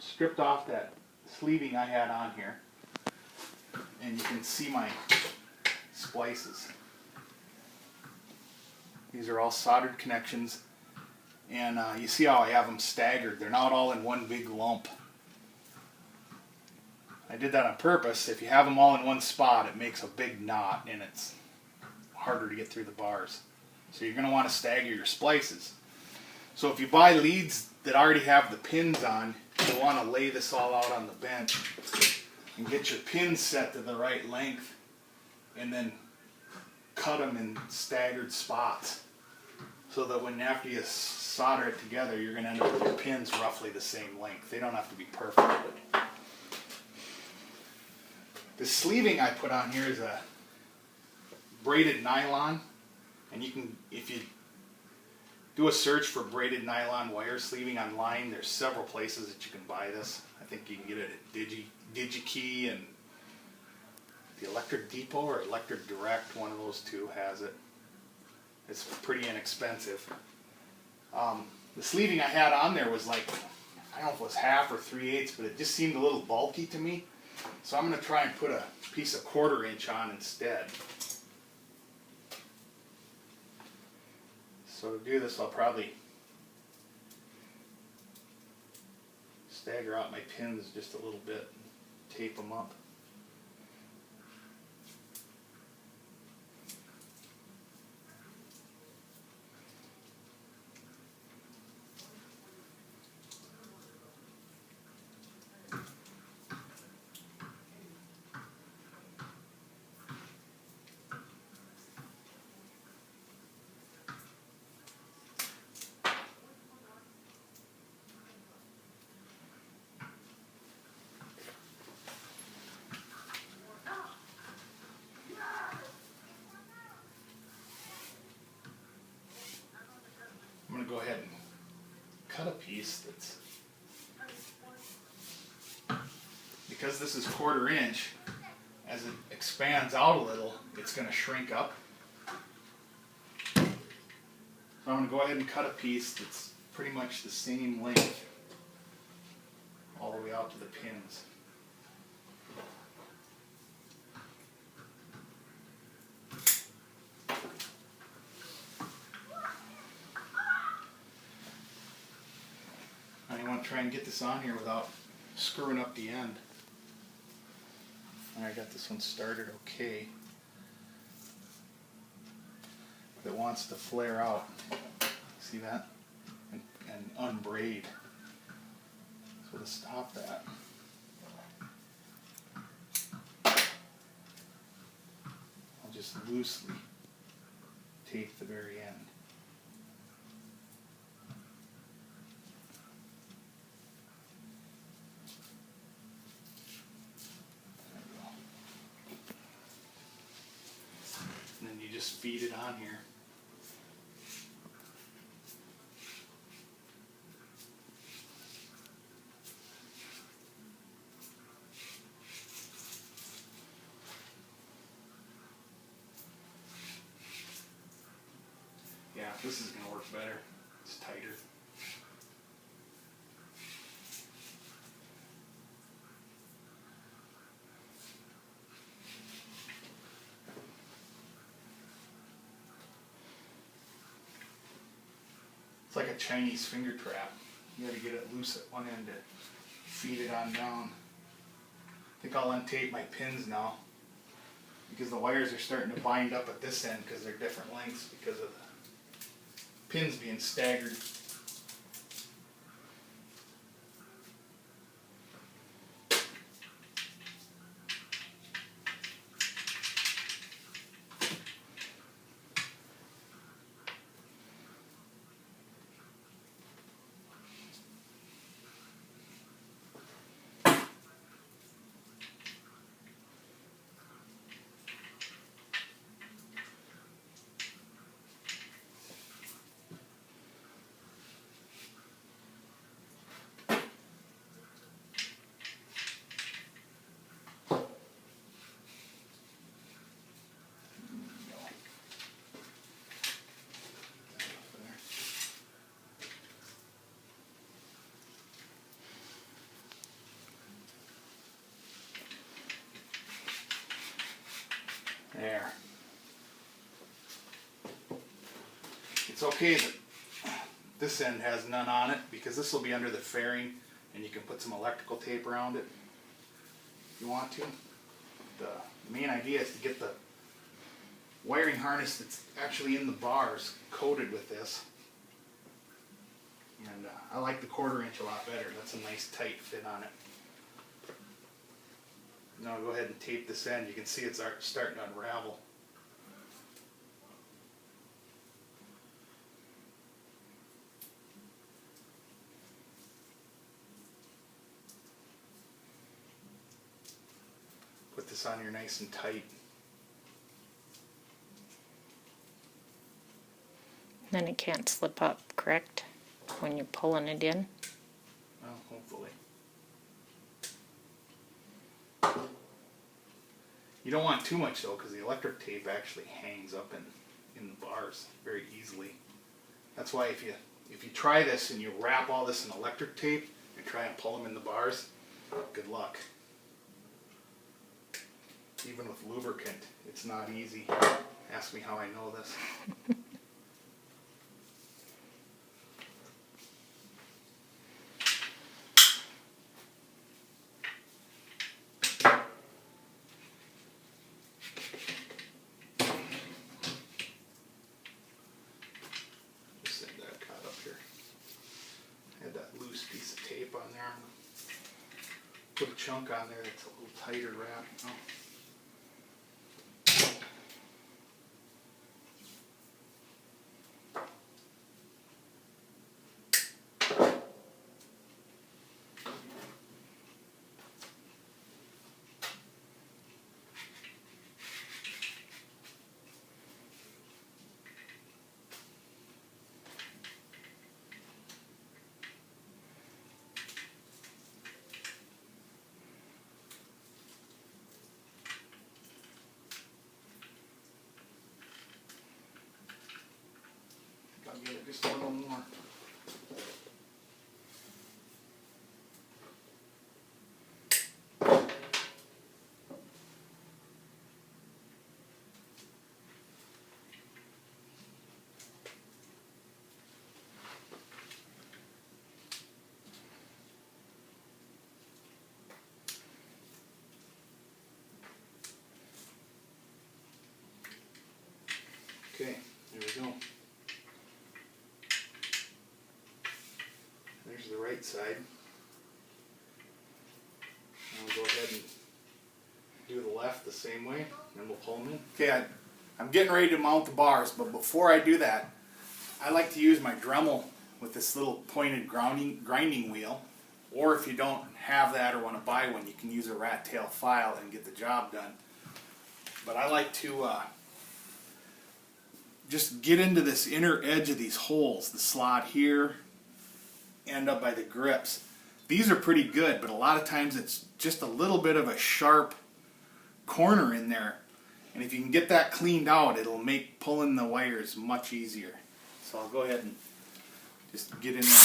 stripped off that sleeving I had on here, and you can see my splices. These are all soldered connections, and you see how I have them staggered. They're not all in one big lump. I did that on purpose. If you have them all in one spot, it makes a big knot, and it's harder to get through the bars. So you're going to want to stagger your splices. So if you buy leads that already have the pins on, you'll want to lay this all out on the bench and get your pins set to the right length, and then cut them in staggered spots, so that when after you solder it together, you're going to end up with your pins roughly the same length. They don't have to be perfect. But the sleeving I put on here is a braided nylon, and you can, if you do a search for braided nylon wire sleeving online, there's several places that you can buy this. I think you can get it at DigiKey and the Electric Depot or Electric Direct. One of those two has it. It's pretty inexpensive. The sleeving I had on there was like, I don't know if it was 1/2 or 3/8, but it just seemed a little bulky to me. So I'm going to try and put a piece of 1/4 inch on instead. So to do this, I'll probably stagger out my pins just a little bit and tape them up. I'm going to go ahead and cut a piece that's, because this is 1/4 inch, as it expands out a little, it's going to shrink up. So I'm going to go ahead and cut a piece that's pretty much the same length all the way out to the pins. Try and get this on here without screwing up the end. I got this one started okay, but it wants to flare out. See that? And unbraid. So to stop that, I'll just loosely tape the very end. Just feed it on here. Yeah, this is going to work better. It's tighter. It's like a Chinese finger trap. You got to get it loose at one end to feed it on down. I think I'll untape my pins now, because the wires are starting to bind up at this end because they're different lengths because of the pins being staggered. It's okay that this end has none on it because this will be under the fairing and you can put some electrical tape around it if you want to. The main idea is to get the wiring harness that's actually in the bars coated with this. And I like the 1/4 inch a lot better. That's a nice tight fit on it. Now I'll go ahead and tape this end. You can see it's starting to unravel. Put this on here nice and tight. Then it can't slip up, correct? When you're pulling it in? Well, hopefully. You don't want too much though, because the electric tape actually hangs up in the bars very easily. That's why if you try this and you wrap all this in electric tape and try and pull them in the bars, good luck. Even with lubricant, it's not easy. Ask me how I know this. Just set that cut up here. I had that loose piece of tape on there. I'm gonna put a chunk on there that's a little tighter wrap. Oh. I'll get it just a little more. Okay, there we go. There's the right side. I'll go ahead and do the left the same way, and we'll pull them in. Okay, I'm getting ready to mount the bars, but before I do that, I like to use my Dremel with this little pointed grinding wheel. Or if you don't have that or want to buy one, you can use a rat tail file and get the job done. But I like to just get into this inner edge of these holes, the slot here, end up by the grips. These are pretty good, but a lot of times it's just a little bit of a sharp corner in there. And if you can get that cleaned out, it'll make pulling the wires much easier. So I'll go ahead and just get in there.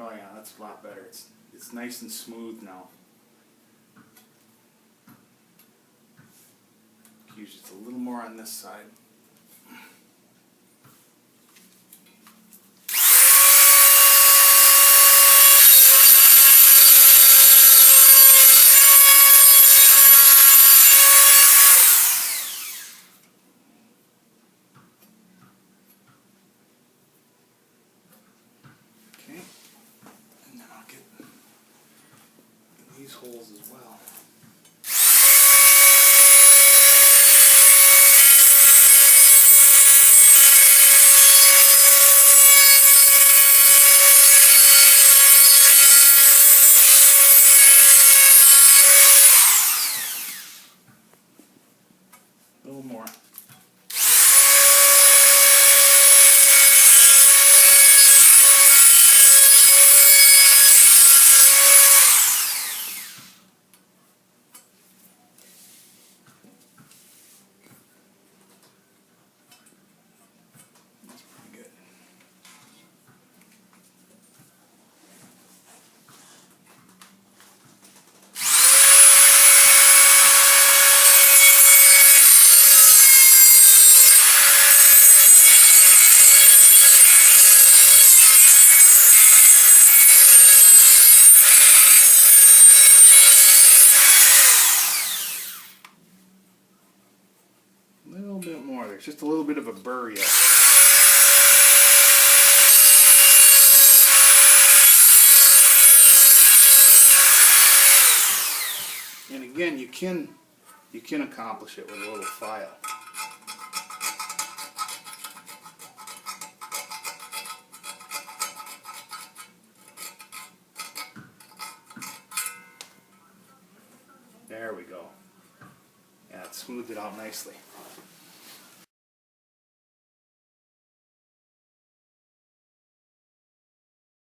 Oh yeah, that's a lot better. It's nice and smooth now. Use just a little more on this side. Okay. And then I'll get these holes as well. little bit more. There's just a little bit of a burr yet. And again, you can accomplish it with a little file. There we go. Yeah, it smoothed it out nicely.